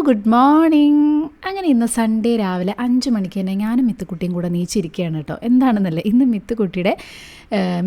Good morning. അങ്ങനെ ഇന്ന് Sunday രാവിലെ 5 മണിക്ക് തന്നെ ഞാനും മിത്തുക്കുട്ടിയും കൂടെ നീച്ചിരിക്കുകയാണ് കേട്ടോ. എന്താണെന്നല്ലേ, ഇന്ന് മിത്തുക്കുട്ടിയുടെ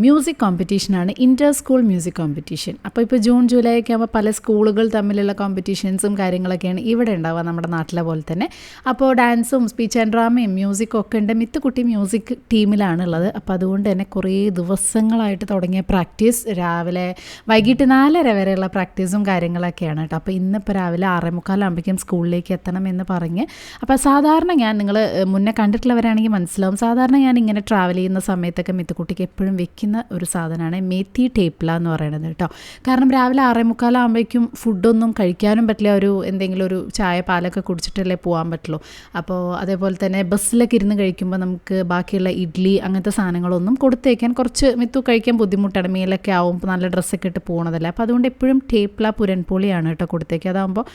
മ്യൂസിക് കോമ്പറ്റീഷനാണ്, ഇൻ്റർ സ്കൂൾ മ്യൂസിക് കോമ്പറ്റീഷൻ. അപ്പോൾ ഇപ്പോൾ ജൂൺ ജൂലൈ ഒക്കെ ആകുമ്പോൾ പല സ്കൂളുകൾ തമ്മിലുള്ള കോമ്പറ്റീഷൻസും കാര്യങ്ങളൊക്കെയാണ് ഇവിടെ ഉണ്ടാവുക, നമ്മുടെ നാട്ടിലെ പോലെ തന്നെ. അപ്പോൾ ഡാൻസും സ്പീച്ച് ആൻഡ് ഡ്രാമയും മ്യൂസിക്കും ഒക്കെ ഉണ്ട്. മിത്തുക്കുട്ടി മ്യൂസിക് ടീമിലാണുള്ളത്. അപ്പോൾ അതുകൊണ്ട് തന്നെ കുറേ ദിവസങ്ങളായിട്ട് തുടങ്ങിയ പ്രാക്ടീസ്, രാവിലെ വൈകിട്ട് 4:30 വരെയുള്ള പ്രാക്ടീസും കാര്യങ്ങളൊക്കെയാണ് കേട്ടോ. അപ്പോൾ ഇന്നിപ്പോൾ രാവിലെ 6:45 സ്കൂളിലേക്ക് എത്തണം എന്ന് പറഞ്ഞ്, അപ്പോൾ സാധാരണ നിങ്ങൾ മുന്നേ കണ്ടിട്ടുള്ളവരാണെങ്കിൽ മനസ്സിലാവും, സാധാരണ ഞാൻ ഇങ്ങനെ ട്രാവൽ ചെയ്യുന്ന സമയത്തൊക്കെ മിത്തുക്കുട്ടിക്ക് എപ്പോഴും വെക്കുന്ന ഒരു സാധനമാണ് മേത്തി ടേപ്പില എന്ന് പറയുന്നത് കേട്ടോ. കാരണം രാവിലെ 6:45 ഫുഡൊന്നും കഴിക്കാനും പറ്റില്ല, എന്തെങ്കിലും ഒരു ചായ പാലൊക്കെ കുടിച്ചിട്ടല്ലേ പോകാൻ പറ്റുള്ളൂ. അപ്പോൾ അതേപോലെ തന്നെ ബസ്സിലൊക്കെ ഇരുന്ന് കഴിക്കുമ്പോൾ നമുക്ക് ബാക്കിയുള്ള ഇഡ്ഡലി അങ്ങനത്തെ സാധനങ്ങളൊന്നും കൊടുത്തേക്കാൻ കുറച്ച് മിത്തു കഴിക്കാൻ ബുദ്ധിമുട്ടാണ്, മേലൊക്കെ ആവും, നല്ല ഡ്രസ്സൊക്കെ ഇട്ട് പോകണതല്ലേ. അപ്പോൾ അതുകൊണ്ട് എപ്പോഴും ടേപ്പില പുരൻപോളിയാണ് കേട്ടോ കൊടുത്തേക്കുക. അതാകുമ്പോൾ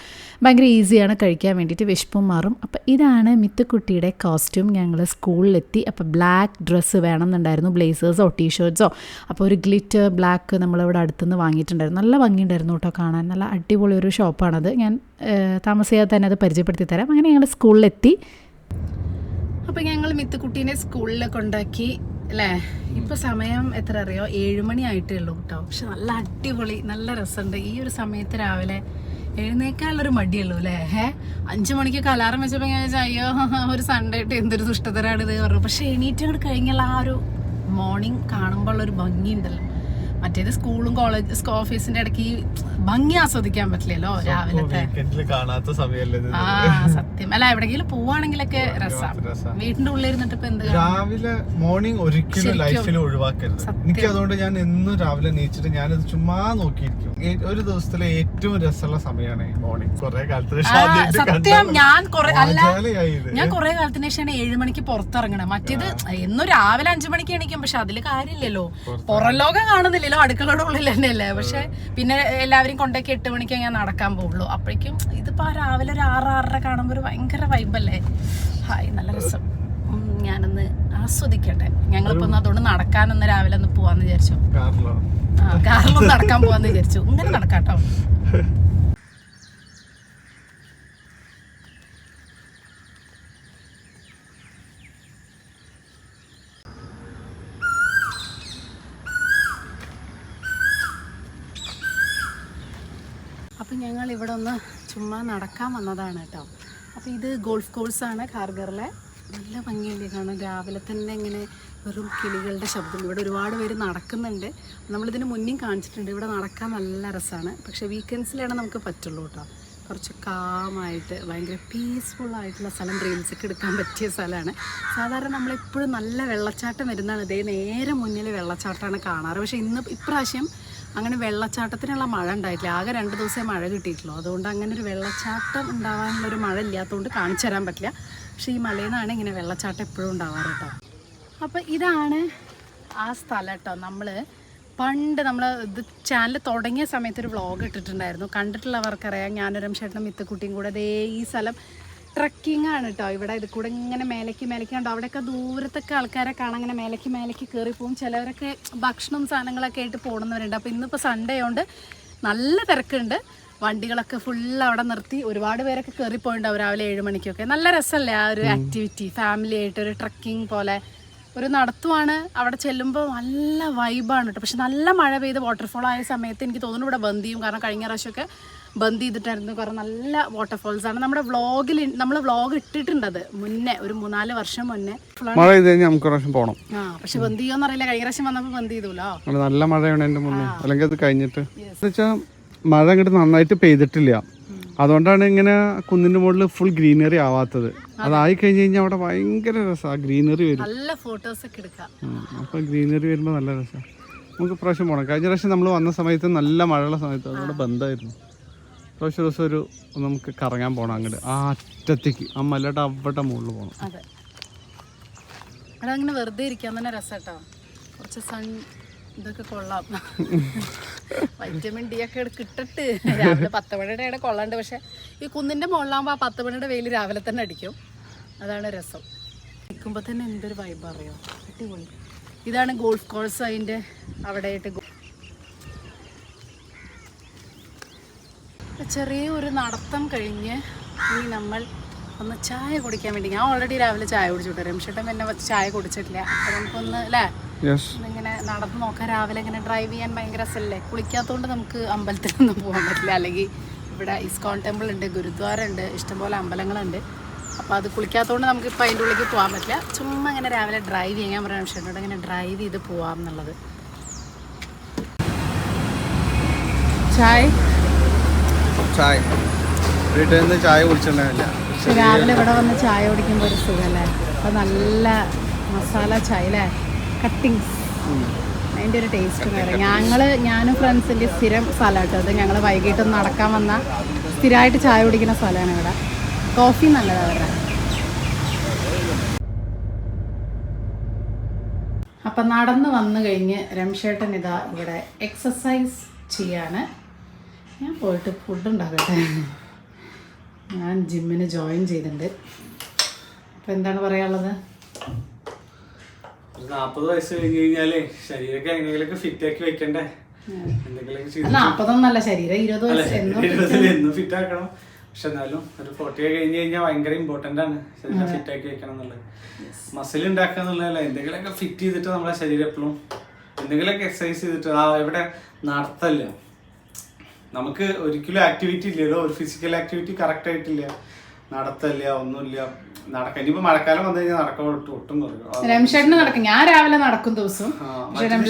ഭയങ്കര ഈസിയാണ് കഴിക്കാൻ വേണ്ടിയിട്ട്, വിശപ്പും മാറും. അപ്പോൾ ഇതാണ് മിത്തുക്കുട്ടിയുടെ കോസ്റ്റ്യൂം. ഞങ്ങൾ സ്കൂളിലെത്തി. അപ്പോൾ ബ്ലാക്ക് ഡ്രസ്സ് വേണമെന്നുണ്ടായിരുന്നു, ബ്ലേസേഴ്സോ ടീഷർട്ട്സോ. അപ്പോൾ ഒരു ഗ്ലിറ്റർ ബ്ലാക്ക് നമ്മളിവിടെ അടുത്തുനിന്ന് വാങ്ങിയിട്ടുണ്ടായിരുന്നു. നല്ല ഭംഗിയുണ്ടായിരുന്നു കേട്ടോ കാണാൻ, നല്ല അടിപൊളി ഒരു ഷോപ്പാണത്. ഞാൻ താമസിയാതെ തന്നെ അത് പരിചയപ്പെടുത്തി തരാം. അങ്ങനെ ഞങ്ങൾ സ്കൂളിലെത്തി. അപ്പോൾ ഞങ്ങൾ മിത്തുക്കുട്ടീനെ സ്കൂളിൽ കൊണ്ടാക്കി അല്ലേ. ഇപ്പോൾ സമയം എത്ര അറിയോ, 7 മണി ആയിട്ടേ ഉള്ളൂ കേട്ടോ. പക്ഷെ നല്ല അടിപൊളി, നല്ല രസമുണ്ട്. ഈ ഒരു സമയത്ത് രാവിലെ എഴുന്നേക്കാനുള്ളൊരു മടിയുള്ളൂ അല്ലേ. 5 മണിക്കൊക്കെ അലാറം വെച്ചപ്പോൾ ഞാൻ വിചാരിച്ചു, അയ്യോ ഒരു സൺഡേ ആയിട്ട് എന്തൊരു ദുഷ്ടതരാണ് ഇത് പറഞ്ഞു. പക്ഷെ എണീറ്റ് അങ്ങോട്ട് കഴിഞ്ഞാൽ ആ ഒരു മോർണിംഗ് കാണുമ്പോൾ ഉള്ളൊരു ഭംഗിയുണ്ടല്ലോ. മറ്റേത് സ്കൂളും കോളേജ് ഓഫീസിന്റെ ഇടയ്ക്ക് ഈ ഭംഗി ആസ്വദിക്കാൻ പറ്റില്ലല്ലോ രാവിലത്തെ. സത്യം അല്ല, എവിടെയെങ്കിലും പോവാണെങ്കിലൊക്കെ രസമാണ്. വീട്ടിന്റെ ഉള്ളിൽ ഇരുന്നിട്ട് ഇപ്പൊ എന്ത് രാവിലെ മോർണിംഗ് ഒരിക്കലും ലൈഫിൽ ഒഴിവാക്കരുത്. എനിക്ക് അതുകൊണ്ട് ഞാൻ എന്നും രാവിലെ നീച്ചിട്ട് ഞാനത് ചുമ്മാ നോക്കിയിരിക്കും. ഒരു ദിവസത്തിലെ ഏറ്റവും രസമുള്ള സമയമാണ് മോർണിംഗ്. കുറെ കാലത്തിന് സത്യം ഞാൻ കുറെ കാലത്തിന് ശേഷമാണ് 7 മണിക്ക് പുറത്തിറങ്ങണേ. മറ്റേത് എന്നും രാവിലെ 5 മണിക്ക് എണീക്കും. പക്ഷെ അതില് കാര്യമില്ലല്ലോ, പുറം ലോകം കാണുന്നില്ലല്ലോ, അടുക്കളയുടെ ഉള്ളിൽ തന്നെയല്ലേ. പക്ഷെ പിന്നെ എല്ലാവരും കൊണ്ടൊക്കെ 8 മണിക്ക് ഞാൻ നടക്കാൻ പോകുള്ളൂ. അപ്പോഴേക്കും ഇതിപ്പോ രാവിലെ ഒരു 6-6:30 കാണുമ്പോൾ ഒരു ഭയങ്കര വൈബല്ലേ. ഹായ്, നല്ല രസം. ഞാനൊന്ന് ആസ്വദിക്കട്ടെ. ഞങ്ങളിപ്പോ അതുകൊണ്ട് നടക്കാനൊന്ന് രാവിലെ ഒന്ന് പോവാന്ന് വിചാരിച്ചു. കാറിലൊന്ന് നടക്കാൻ പോവാന്ന് വിചാരിച്ചു. ഇങ്ങനെ നടക്കാട്ടോ. അപ്പം ഞങ്ങൾ ഇവിടെ ഒന്ന് ചുമ്മാ നടക്കാൻ വന്നതാണ് കേട്ടോ. അപ്പോൾ ഇത് ഗോൾഫ് കോഴ്സാണ് ഖാർഗറിലെ. നല്ല ഭംഗിയല്ലേ കാണാൻ, രാവിലെ തന്നെ ഇങ്ങനെ വെറും കിളികളുടെ ശബ്ദം. ഇവിടെ ഒരുപാട് പേര് നടക്കുന്നുണ്ട്. നമ്മളിതിന് മുന്നേ കാണിച്ചിട്ടുണ്ട്. ഇവിടെ നടക്കാൻ നല്ല രസമാണ്. പക്ഷേ വീക്കെൻഡ്സിലാണ് നമുക്ക് പറ്റുള്ളൂ കേട്ടോ. കുറച്ച് കാമായിട്ട് ഭയങ്കര പീസ്ഫുള്ളായിട്ടുള്ള സ്ഥലം, റീൽസൊക്കെ എടുക്കാൻ പറ്റിയ സ്ഥലമാണ്. സാധാരണ നമ്മളെപ്പോഴും നല്ല വെള്ളച്ചാട്ടം വരുന്നതാണ്. ഇതേ നേരെ മുന്നിൽ വെള്ളച്ചാട്ടമാണ് കാണാറ്. പക്ഷേ ഇപ്രാവശ്യം അങ്ങനെ വെള്ളച്ചാട്ടത്തിനുള്ള മഴ ഉണ്ടായിട്ടില്ല. ആകെ 2 ദിവസമേ മഴ കിട്ടിയിട്ടുള്ളൂ. അതുകൊണ്ട് അങ്ങനെ ഒരു വെള്ളച്ചാട്ടം ഉണ്ടാവാനുള്ളൊരു മഴ ഇല്ലാത്തതുകൊണ്ട് കാണിച്ചു തരാൻ പറ്റില്ല. പക്ഷേ ഈ മലയിൽ നിന്നാണ് ഇങ്ങനെ വെള്ളച്ചാട്ടം എപ്പോഴും ഉണ്ടാവാറ് കേട്ടോ. അപ്പോൾ ഇതാണ് ആ സ്ഥലം കേട്ടോ. പണ്ട് നമ്മൾ ഇത് ചാനൽ തുടങ്ങിയ സമയത്ത് ഒരു വ്ളോഗ് ഇട്ടിട്ടുണ്ടായിരുന്നു. കണ്ടിട്ടുള്ളവർക്കറിയാം. ഞാനൊരു ചേട്ടനും മിത്തുക്കുട്ടിയും കൂടെ ദേ ഈ സ്ഥലം ട്രക്കിംഗ് ആണ് കേട്ടോ. ഇവിടെ ഇത് കൂടെ ഇങ്ങനെ മേലേക്ക് കണ്ടോ, അവിടെയൊക്കെ ദൂരത്തൊക്കെ ആൾക്കാരെ കാണാൻ ഇങ്ങനെ മേലേക്ക് കയറി പോകും. ചിലവരൊക്കെ ഭക്ഷണം സാധനങ്ങളൊക്കെ ആയിട്ട് പോകുന്നവരുണ്ട്. അപ്പോൾ ഇന്നിപ്പോൾ സൺഡേ ആയതുകൊണ്ട് നല്ല തിരക്കുണ്ട്. വണ്ടികളൊക്കെ ഫുള്ള് അവിടെ നിർത്തി ഒരുപാട് പേരൊക്കെ കയറിപ്പോയിട്ടുണ്ടാവും രാവിലെ 7 മണിക്കൊക്കെ. നല്ല രസമല്ലേ ആ ഒരു ആക്ടിവിറ്റി, ഫാമിലി ആയിട്ട് ഒരു ട്രക്കിംഗ് പോലെ ഒരു നടത്തുവാണ്. അവിടെ ചെല്ലുമ്പോൾ നല്ല വൈബാണ് കേട്ടോ. പക്ഷെ നല്ല മഴ പെയ്ത് വാട്ടർഫോൾ ആയ സമയത്ത് എനിക്ക് തോന്നുന്നു ഇവിടെ ബന്ദ് ചെയ്യും. കാരണം കഴിഞ്ഞ പ്രാവശ്യമൊക്കെ ബന്ദ് ചെയ്തിട്ടായിരുന്നു. കാരണം നല്ല വാട്ടർഫോൾസ് ആണ്. നമ്മുടെ വ്ളോഗ് ഇട്ടിട്ടുണ്ട് അത് മുന്നേ, ഒരു 3-4 വർഷം മുന്നേ. മഴ പോകണം. പക്ഷെ ബന്ദ് ചെയ്യുമെന്ന് അറിയില്ല. കഴിഞ്ഞ പ്രാവശ്യം വന്നപ്പോൾ ബന്ദ് ചെയ്തല്ലോ. നല്ല മഴയാണ് എന്റെ മുന്നേ, അല്ലെങ്കിൽ അത് കഴിഞ്ഞിട്ട് മഴ അങ്ങോട്ട് നന്നായിട്ട് പെയ്തിട്ടില്ല. അതുകൊണ്ടാണ് ഇങ്ങനെ കുന്നിന്റെ മുകളിൽ ഫുൾ ഗ്രീനറി ആവാത്തത്. അതായി കഴിഞ്ഞ് കഴിഞ്ഞാൽ അവിടെ ഭയങ്കര രസമാണ്, ഗ്രീനറി വരും. നല്ല ഫോട്ടോസ് ഒക്കെ എടുക്കാം. അപ്പൊ ഗ്രീനറി വരുമ്പോൾ നല്ല രസമാണ്. നമുക്ക് പ്രാവശ്യം പോകണം. കഴിഞ്ഞ പ്രാവശ്യം നമ്മൾ വന്ന സമയത്ത് നല്ല മഴയുള്ള സമയത്ത് അതുകൊണ്ട് ബന്ധമായിരുന്നു. പ്രാവശ്യം ദിവസം നമുക്ക് കറങ്ങാൻ പോകണം അങ്ങോട്ട് ആ അറ്റത്തേക്ക്, ആ മലയുടെ അവിടെ മുകളിൽ പോകണം. അതെ, അവിടെ അങ്ങനെ വെറുതെ ഇരിക്കാൻ തന്നെ രസാട്ടോ. കുറച്ച് സൺ ഇതൊക്കെ കൊള്ളാം. വൈറ്റമിൻ ഡി ഒക്കെ കിട്ടിട്ട് രാവിലെ 10 മണിയുടെ ഇടയിൽ കൊള്ളാണ്ട്. പക്ഷെ ഈ കുന്നിന്റെ മുകളിലാകുമ്പോൾ ആ 10 മണിയുടെ വെയിൽ രാവിലെ തന്നെ അടിക്കും. അതാണ് രസം. നിൽക്കുമ്പോൾ തന്നെ എന്തൊരു വൈബ് അറിയോ, അടിപൊളി. ഇതാണ് ഗോൾഫ് കോഴ്സ്. അതിൻ്റെ അവിടെയായിട്ട് ചെറിയൊരു നടത്തം കഴിഞ്ഞ് ഇനി നമ്മൾ ഒന്ന് ചായ കുടിക്കാൻ വേണ്ടി, ഞാൻ ഓൾറെഡി രാവിലെ ചായ കുടിച്ചു. രംഷേട്ടൻ പിന്നെ ചായ കുടിച്ചിട്ടില്ല. അപ്പോൾ നമുക്കൊന്ന് അല്ലേ ഇങ്ങനെ നടന്ന് നോക്കാം. രാവിലെ ഇങ്ങനെ ഡ്രൈവ് ചെയ്യാൻ ഭയങ്കര രസമല്ലേ. കുളിക്കാത്തതുകൊണ്ട് നമുക്ക് അമ്പലത്തിലൊന്നും പോകാൻ പറ്റില്ല. അല്ലെങ്കിൽ ഇവിടെ ഇസ്കോൺ ടെമ്പിൾ ഉണ്ട്, ഗുരുദ്വാര ഉണ്ട്, ഇഷ്ടംപോലെ അമ്പലങ്ങളുണ്ട്. അപ്പോൾ അത് കുളിക്കാത്തതുകൊണ്ട് നമുക്ക് ഇപ്പോൾ അതിൻ്റെ ഉള്ളിലേക്ക് പോകാൻ പറ്റില്ല. ചുമ്മാ ഇങ്ങനെ രാവിലെ ഡ്രൈവ് ചെയ്യാൻ പറയാൻ രംഷേട്ടനോട് ഇങ്ങനെ ഡ്രൈവ് ചെയ്ത് പോവാം എന്നുള്ളത്. ചായ വീട്ടിൽ നിന്ന് ചായ കുടിച്ചിട്ടുണ്ടാവില്ല. രാവിലെ ഇവിടെ വന്ന് ചായ കുടിക്കുമ്പോൾ ഒരു സുഖമല്ലേ. അപ്പോൾ നല്ല മസാല ചായ അല്ലേ, കട്ടിങ്സ്, അതിൻ്റെ ഒരു ടേസ്റ്റ് വേറെ. ഞാനും ഫ്രണ്ട്സിൻ്റെ സ്ഥിരം സ്ഥലം കേട്ടോ അത്. ഞങ്ങൾ വൈകിട്ടൊന്ന് നടക്കാൻ വന്നാൽ സ്ഥിരമായിട്ട് ചായ കുടിക്കുന്ന സ്ഥലമാണ് ഇവിടെ. കോഫി നല്ലതാണ് അവരുടെ. അപ്പം നടന്ന് വന്നു കഴിഞ്ഞ് രംഷേട്ടൻ ഇതാ ഇവിടെ എക്സസൈസ് ചെയ്യാണ്. ഞാൻ പോയിട്ട് ഫുഡ് ഉണ്ടാക്കട്ടെ. ഞാൻ ജിമ്മിന് ജോയിൻ ചെയ്തിട്ടുണ്ട്. അപ്പം എന്താണ് പറയാനുള്ളത്? 40 വയസ്സ് കഴിഞ്ഞ് കഴിഞ്ഞാലേ ശരീരമൊക്കെ എങ്ങനെയൊക്കെ ഫിറ്റ് ആക്കി വെക്കണ്ടേ. എന്തെങ്കിലും 40 ശരീരം 20 വയസ്സ് എന്നും ഫിറ്റ് ആക്കണം. പക്ഷെ എന്നാലും ഒരു 40 കഴിഞ്ഞ് കഴിഞ്ഞാൽ ഭയങ്കര ഇമ്പോർട്ടൻ്റ് ആണ് ശരീരം ഫിറ്റ് ആക്കി വെക്കണം എന്നുള്ളത്. മസിൽ ഉണ്ടാക്കുക എന്നുള്ളതല്ല, എന്തെങ്കിലുമൊക്കെ ഫിറ്റ് ചെയ്തിട്ട് നമ്മളെ ശരീരം എപ്പോഴും എന്തെങ്കിലുമൊക്കെ എക്സസൈസ് ചെയ്തിട്ട് ഇവിടെ നടത്തല്ല. നമുക്ക് ഒരിക്കലും ആക്ടിവിറ്റി ഇല്ലല്ലോ, ഒരു ഫിസിക്കൽ ആക്ടിവിറ്റി കറക്റ്റ് ആയിട്ടില്ല, നടത്തല്ല, ഒന്നുമില്ല. നടക്കാൻ ഇനിയിപ്പോ മഴക്കാലം വന്നു കഴിഞ്ഞാൽ നടക്കാൻ ഒട്ടും കുറയും. രംഷേട്ടന് നടക്കും. ഞാൻ രാവിലെ നടക്കും ദിവസം.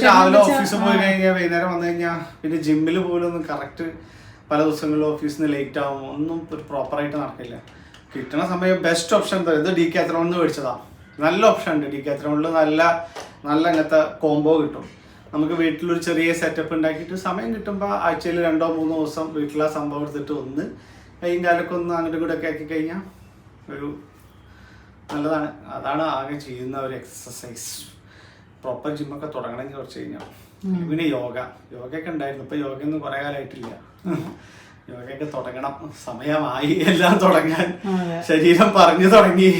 രാവിലെ ഓഫീസിൽ പോയി കഴിഞ്ഞാൽ വൈകുന്നേരം വന്നു കഴിഞ്ഞാൽ പിന്നെ ജിമ്മിൽ പോലും ഒന്നും കറക്റ്റ് പല ദിവസങ്ങളിലും ഓഫീസിൽ നിന്ന് ലേറ്റ് ആവും, ഒന്നും ഒരു പ്രോപ്പറായിട്ട് നടക്കില്ല. കിട്ടുന്ന സമയം ബെസ്റ്റ് ഓപ്ഷൻ എന്താ, ഇത് ഡീക്കാത്ലോണിൽ മേടിച്ചതാ. നല്ല ഓപ്ഷൻ ഉണ്ട് ഡീക്കാത്ലോണിൽ. നല്ല അങ്ങനത്തെ കോംബോ കിട്ടും. നമുക്ക് വീട്ടിലൊരു ചെറിയ സെറ്റപ്പ് ഉണ്ടാക്കിയിട്ട് സമയം കിട്ടുമ്പോൾ ആഴ്ചയിൽ 2-3 ദിവസം വീട്ടിലെ സംഭവം എടുത്തിട്ട് ഒന്ന് കൈയും കാലൊക്കെ ഒന്ന് അങ്ങോട്ടും കൂടെ ഒക്കെ ആക്കി കഴിഞ്ഞാൽ ഒരു നല്ലതാണ്. അതാണ് ആകെ ചെയ്യുന്ന ഒരു എക്സസൈസ്. പ്രോപ്പർ ജിമ്മൊക്കെ തുടങ്ങണമെങ്കിൽ കുറച്ച് കഴിഞ്ഞാൽ. പിന്നെ യോഗയൊക്കെ ഉണ്ടായിരുന്നു. ഇപ്പൊ യോഗയൊന്നും കുറെ കാലമായിട്ടില്ല. യോഗയൊക്കെ തുടങ്ങണം, സമയമായി എല്ലാം തുടങ്ങാൻ. ശരീരം പറഞ്ഞു തുടങ്ങി,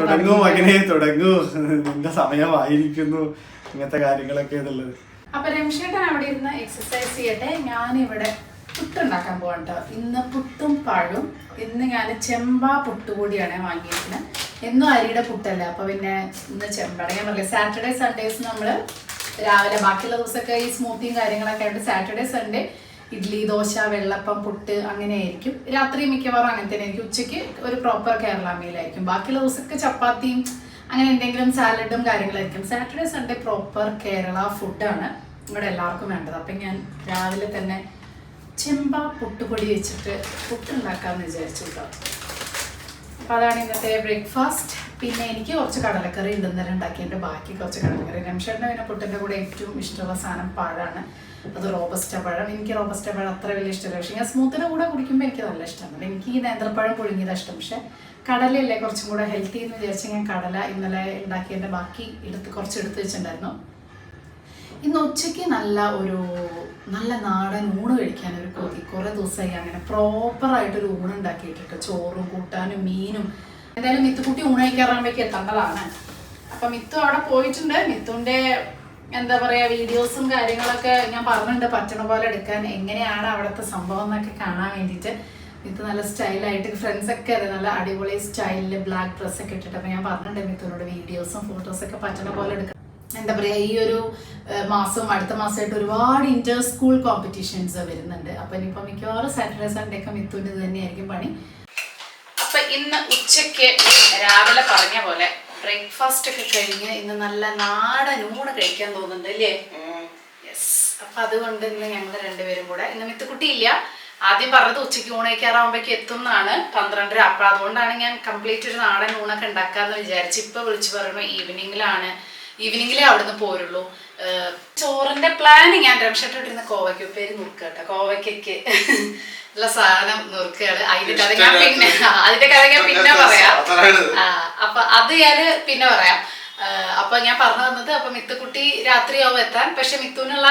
തുടങ്ങൂ മകനെ തുടങ്ങൂ, നിന്റെ സമയമായിരിക്കുന്നു, ഇങ്ങനത്തെ കാര്യങ്ങളൊക്കെ ഇതുള്ളത്. അപ്പൊ രംഷേട്ടൻ അവിടെ ഇരുന്ന് എക്സസൈസ് ചെയ്യട്ടെ. ഞാനിവിടെ പുട്ടുണ്ടാക്കാൻ പോകാം കേട്ടോ. ഇന്ന് പുട്ടും പഴവും. ഇന്ന് ഞാൻ ചെമ്പാ പുട്ടുകൂടിയാണ് വാങ്ങിയിരിക്കുന്നത്. എന്നും അരിയുടെ പുട്ടല്ല. അപ്പൊ പിന്നെ ഇന്ന് ചെമ്പട. ഞാൻ പറയാം സാറ്റർഡേ സൺഡേസ് നമ്മൾ രാവിലെ, ബാക്കിയുള്ള ദിവസമൊക്കെ ഈ സ്മൂത്തിയും കാര്യങ്ങളൊക്കെ ആയിട്ട് സാറ്റർഡേ സൺഡേ ഇഡ്ഡലി, ദോശ, വെള്ളപ്പം, പുട്ട് അങ്ങനെ ആയിരിക്കും. രാത്രി മിക്കവാറും അങ്ങനെ തന്നെ ആയിരിക്കും. ഉച്ചയ്ക്ക് ഒരു പ്രോപ്പർ കേരള മീലായിരിക്കും. ബാക്കിയുള്ള ദിവസമൊക്കെ ചപ്പാത്തിയും അങ്ങനെ എന്തെങ്കിലും സാലഡും കാര്യങ്ങളായിരിക്കും. സാറ്റർഡേ സൺഡേ പ്രോപ്പർ കേരള ഫുഡാണ് ഇവിടെ എല്ലാവർക്കും വേണ്ടത്. അപ്പം ഞാൻ രാവിലെ തന്നെ ചെമ്പാ പുട്ടുപൊടി വെച്ചിട്ട് പുട്ടുണ്ടാക്കാമെന്ന് വിചാരിച്ചു കേട്ടോ. അപ്പം അതാണ് ഇന്നത്തെ ബ്രേക്ക്ഫാസ്റ്റ്. പിന്നെ എനിക്ക് കുറച്ച് കടലക്കറി ഉണ്ടെന്നേരം ഉണ്ടാക്കിയതിൻ്റെ ബാക്കി കുറച്ച് കടലക്കറി. രംഷേട്ടൻ്റെ പിന്നെ പുട്ടിൻ്റെ കൂടെ ഏറ്റവും ഇഷ്ടമുള്ള സാധനം പഴമാണ്. അത് റോബസ്റ്റ പഴം. എനിക്ക് റോബസ്റ്റ പഴം അത്ര വലിയ ഇഷ്ടമല്ല. പക്ഷേ ഞാൻ സ്മൂത്തിൻ്റെ കൂടെ കുടിക്കുമ്പോൾ എനിക്ക് നല്ല ഇഷ്ടമാണ്. എനിക്ക് ഈ നേന്ത്രപ്പഴം പുഴുങ്ങിയതാണ് ഇഷ്ടം. പക്ഷേ കടലയല്ലേ കുറച്ചും കൂടെ ഹെൽത്തി എന്ന് വിചാരിച്ച് ഞാൻ കടല ഇന്നലെ ഉണ്ടാക്കിയതിൻ്റെ ബാക്കി കുറച്ച് എടുത്ത് വെച്ചിട്ടുണ്ടായിരുന്നു. ഇന്ന് ഉച്ചയ്ക്ക് നല്ല നാടൻ ഊണ് കഴിക്കാൻ ഒരു കൊതി. കുറേ ദിവസമായി അങ്ങനെ പ്രോപ്പറായിട്ടൊരു ഊണ് ഉണ്ടാക്കിയിട്ടിട്ട്, ചോറും കൂട്ടാനും മീനും. എന്തായാലും മിത്തുക്കുട്ടി ഊണ് കഴിക്കാറാകുമ്പോഴേക്ക് എത്തേണ്ടതാണ്. അപ്പം മിത്തു അവിടെ പോയിട്ടുണ്ട്. മിത്തുവിൻ്റെ എന്താ പറയുക വീഡിയോസും കാര്യങ്ങളൊക്കെ ഞാൻ പറഞ്ഞിട്ടുണ്ട് പറ്റണ പോലെ എടുക്കാൻ. എങ്ങനെയാണ് അവിടുത്തെ സംഭവം എന്നൊക്കെ കാണാൻ വേണ്ടിയിട്ട്. മിത്തു നല്ല സ്റ്റൈലായിട്ട് ഫ്രണ്ട്സൊക്കെ അതെ നല്ല അടിപൊളി സ്റ്റൈലിൽ ബ്ലാക്ക് ഡ്രസ്സൊക്കെ ഇട്ടിട്ട്. അപ്പം ഞാൻ പറഞ്ഞിട്ടുണ്ട് മിത്തുവിനോട് വീഡിയോസും ഫോട്ടോസൊക്കെ പറ്റണ പോലെ എടുക്കാം. എന്താ പറയുക ഈ ഒരു മാസം അടുത്ത മാസമായിട്ട് ഒരുപാട് ഇന്റർ സ്കൂൾ കോമ്പറ്റീഷൻസ് വരുന്നുണ്ട്. അപ്പം ഇനിയിപ്പോൾ മിക്കവാറും സാറ്റർഡേ സൺഡേ ഒക്കെ മിത്തുവിൻ്റെ ഇത് തന്നെയായിരിക്കും പണി. അപ്പം ഇന്ന് ഉച്ചയ്ക്ക് രാവിലെ പറഞ്ഞ പോലെ ബ്രേക്ക്ഫാസ്റ്റ് ഒക്കെ കഴിഞ്ഞ് ഇന്ന് നല്ല നാടൻ ഊണ് കഴിക്കാൻ തോന്നുന്നുണ്ട് അല്ലേ? യെസ്. അപ്പം അതുകൊണ്ട് ഇന്ന് ഞങ്ങൾ രണ്ടുപേരും കൂടെ, ഇന്ന് മിത്തുക്കുട്ടി ഇല്ല. ആദ്യം പറഞ്ഞത് ഉച്ചയ്ക്ക് ഊണ് കഴിക്കാറാകുമ്പോഴേക്ക് എത്തും എന്നാണ്, 12:30. അപ്പം അതുകൊണ്ടാണ് ഞാൻ കംപ്ലീറ്റ് ഒരു നാടൻ ഊണൊക്കെ ഉണ്ടാക്കാമെന്ന് വിചാരിച്ചു. ഇപ്പം വിളിച്ചു പറഞ്ഞു ഈവനിങ്ങിലേ അവിടുന്ന് പോരുള്ളൂ. ചോറിന്റെ പ്ലാൻ ഞാൻ രംഷേട്ടിരുന്ന കോവയ്ക്ക് ഉപ്പേരി നുറുക്കുക കേട്ടോ. കോവയ്ക്കൊക്കെ ഉള്ള സാധനം നുറുക്കുകയാണ്. അതിന്റെ കഥ ഞാൻ പിന്നെ പറയാം. അപ്പൊ അത് ഞാൻ പിന്നെ പറയാം. അപ്പൊ ഞാൻ പറഞ്ഞു തന്നത് അപ്പൊ മിത്തുക്കുട്ടി രാത്രിയാവും എത്താൻ. പക്ഷെ മിത്തുവിനുള്ള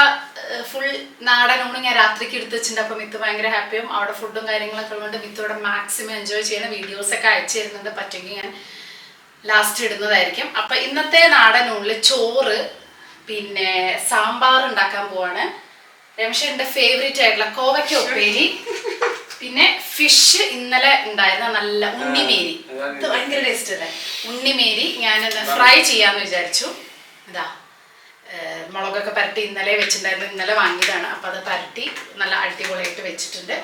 ഫുൾ നാടൻ ഊണ് ഞാൻ രാത്രിക്ക് എടുത്ത് വെച്ചിട്ടുണ്ട്. അപ്പൊ മിത്തു ഭയങ്കര ഹാപ്പിയും അവിടെ ഫുഡും കാര്യങ്ങളൊക്കെ ഉള്ളതുകൊണ്ട് മിത്തുവിടെ മാക്സിമം എൻജോയ് ചെയ്യണം. വീഡിയോസൊക്കെ അയച്ചു തരുന്നുണ്ട്. പറ്റുമെങ്കിൽ ഞാൻ ലാസ്റ്റ് ഇടുന്നതായിരിക്കും. അപ്പൊ ഇന്നത്തെ നാടൻ ഊണില് ചോറ്, പിന്നെ സാമ്പാർ ഉണ്ടാക്കാൻ പോവാണ്. രമേശന്റെ ഫേവറേറ്റ് ആയിട്ടുള്ള കോവയ്ക്ക ഉപ്പേരി, പിന്നെ ഫിഷ് ഇന്നലെ ഉണ്ടായിരുന്ന നല്ല ഉണ്ണിമേരി, ഇത് ഭയങ്കര ടേസ്റ്റ് അല്ലേ. ഉണ്ണിമേരി ഞാൻ ഫ്രൈ ചെയ്യാന്ന് വിചാരിച്ചു. ഇതാ മുളകൊക്കെ പരട്ടി ഇന്നലെ വെച്ചിട്ടുണ്ടായിരുന്നു, ഇന്നലെ വാങ്ങിയതാണ്. അപ്പം അത് പരട്ടി നല്ല അടിപൊളിയായിട്ട് വെച്ചിട്ടുണ്ട്.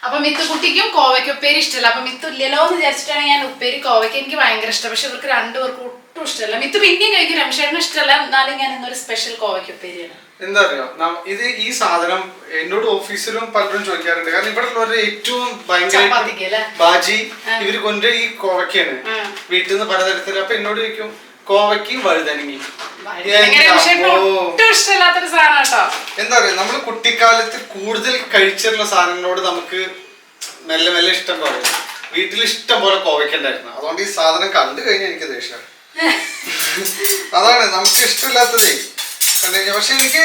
അപ്പം മിത്തുകുട്ടിക്കും കോവയ്ക്ക് ഉപ്പേരി ഇഷ്ടമല്ല. അപ്പം മിത്തു ഇല്ലല്ലോ എന്ന് വിചാരിച്ചിട്ടാണ് ഞാൻ ഉപ്പേരി. കോവയ്ക്ക് എനിക്ക് ഭയങ്കര ഇഷ്ടം, പക്ഷെ ഇവർക്ക് രണ്ടുപേർക്കും ഒട്ടും ഇഷ്ടമല്ല. മിത്തു പിന്നെയും കഴിക്കും, രമേശേട്ടനും ഇഷ്ടമല്ല. എന്നാലും ഞാൻ ഇന്നൊരു സ്പെഷ്യൽ കോവയ്ക്ക് ഉപ്പേരിയാണ്. എന്താ അറിയോ, ഇത് ഈ സാധനം എന്നോട് ഓഫീസിലും പലരും ചോദിക്കാറുണ്ട്. കാരണം ഇവിടെ ഉള്ളവരുടെ ഏറ്റവും ഭയങ്കര ബാജി ഇവര് കൊണ്ട് ഈ കോവയ്ക്കാണ് വീട്ടിൽ നിന്ന് പലതരത്തില്. അപ്പൊ എന്നോട് ചോദിക്കും കോവയ്ക്ക് വഴുതനങ്ങി. എന്താ പറയാ, നമ്മള് കുട്ടിക്കാലത്ത് കൂടുതൽ കഴിച്ചിട്ടുള്ള സാധനങ്ങളോട് നമുക്ക് മെല്ലെ മെല്ലെ ഇഷ്ടം പോലെ വീട്ടിൽ ഇഷ്ടം പോലെ കോവയ്ക്കുണ്ടായിരുന്നു. അതുകൊണ്ട് ഈ സാധനം കണ്ടു കഴിഞ്ഞാൽ എനിക്ക് ദേഷ്യം. അതാണ് നമുക്ക് ഇഷ്ടമില്ലാത്തതേ കണ്ടുകഴിഞ്ഞാൽ. പക്ഷെ എനിക്ക്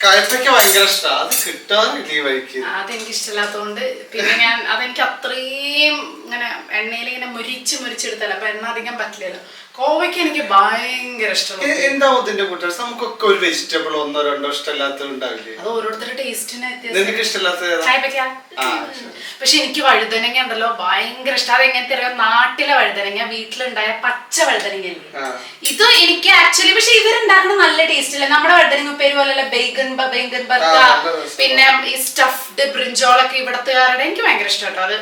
കയപ്പയ്ക്ക് ഭയങ്കര ഇഷ്ടമാണ്, അത് കിട്ടാറില്ല ഈ വഴിക്ക്. അതെനിക്ക് ഇഷ്ടമില്ലാത്തതുകൊണ്ട് പിന്നെ ഞാൻ അതെനിക്ക് അത്രയും ഇങ്ങനെ എണ്ണയിൽ ഇങ്ങനെ മുരിച്ചെടുത്തല്ല, അപ്പൊ എണ്ണ അധികം പറ്റില്ലല്ലോ. കോവയ്ക്ക് എനിക്ക് ഭയങ്കര ഇഷ്ടമാണ്. എന്താവും ഇതിന്റെ കൂട്ടർ? നമുക്കൊക്കെ ഒരു വെജിറ്റബിൾ ഒന്നോ രണ്ടോ ഇഷ്ടമില്ലാത്തത് ഉണ്ടാവില്ലേ? അത് ഓരോരുത്തരുടെ ടേസ്റ്റിന്. നിനക്ക് ഇഷ്ടമില്ലാത്തത്? പക്ഷെ എനിക്ക് വഴുതനങ്ങ ഉണ്ടല്ലോ ഭയങ്കര ഇഷ്ടം. അത് എങ്ങനത്തെ അറിയാം, നാട്ടിലെ വഴുതനങ്ങ, വീട്ടിലുണ്ടായ പച്ച വഴുതനങ്ങ. ഇത് എനിക്ക് ആക്ച്വലി, പക്ഷെ ഇവരുണ്ടാക്കുന്ന നല്ല ടേസ്റ്റ് അല്ലേ. നമ്മുടെ വഴുതനങ്ങ ഉപ്പേരി പോലെയല്ല, ബേഗൻ ബർത്ത, പിന്നെ ഈ സ്റ്റഫ്ഡ് ബ്രിഞ്ചോളൊക്കെ ഇവിടത്തുകാരുടെ എനിക്ക് ഭയങ്കര ഇഷ്ടം കേട്ടോ അത്.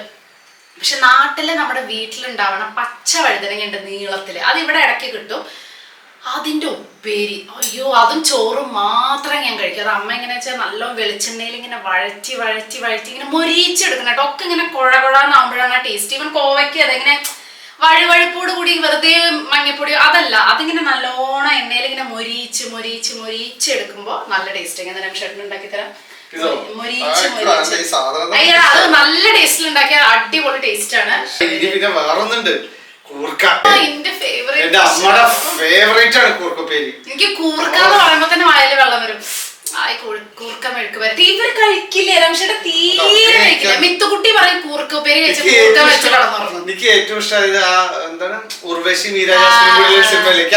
പക്ഷെ നാട്ടിലെ നമ്മുടെ വീട്ടിലുണ്ടാവണ പച്ച വഴുതനങ്ങ ഉണ്ട് നീളത്തില്, അത് ഇവിടെ ഇടയ്ക്ക് കിട്ടും. അതിന്റെ ഉപ്പേരി, അയ്യോ, അതും ചോറും മാത്രം ഞാൻ കഴിക്കും. അത് അമ്മ എങ്ങനെ വെച്ചാൽ നല്ല വെളിച്ചെണ്ണയിൽ ഇങ്ങനെ വഴറ്റി ഇങ്ങനെ മൊരിച്ചെടുക്കണം കേട്ടോ. ഒക്കെ ഇങ്ങനെ കുഴകുഴാന്നാവുമ്പോഴാണ് ആ ടേസ്റ്റ്. ഈവൻ കോവയ്ക്ക് അതെങ്ങനെ വഴുവഴുപ്പോട് കൂടി വെറുതെ മഞ്ഞപ്പൊടിയോ അതല്ല, അതിങ്ങനെ നല്ലോണം എണ്ണയിൽ ഇങ്ങനെ മൊരിച്ചെടുക്കുമ്പോ നല്ല ടേസ്റ്റ്. എങ്ങനെ രമേശേട്ടൻ ഉണ്ടാക്കി തരാം. അത് നല്ല ടേസ്റ്റിൽ ഉണ്ടാക്കിയ അടിപൊളി ടേസ്റ്റ് ആണ്. പിന്നെ വേറൊന്നുണ്ട്, എന്റെ ഫേവറേറ്റ് ആണ് കൂർക്കപ്പേരി. എനിക്ക് കൂർക്ക എന്ന് പറയുമ്പോ തന്നെ വായില് വെള്ളം വരും. കൂർക്ക മെഴുക്ക് വരട്ടി ഇവർ കഴിക്കില്ല, രമേശേട്ടൻ തീരെ കഴിക്കില്ല. മിത്തുകുട്ടി പറയും കൂർക്കപ്പേരി കഴിച്ച കൂർക്ക വെച്ച് കടന്നുറങ്ങും. എനിക്ക് ഏറ്റവും ഇഷ്ടമായത് ആ എന്താണ് ഉർവശി മീരാജ്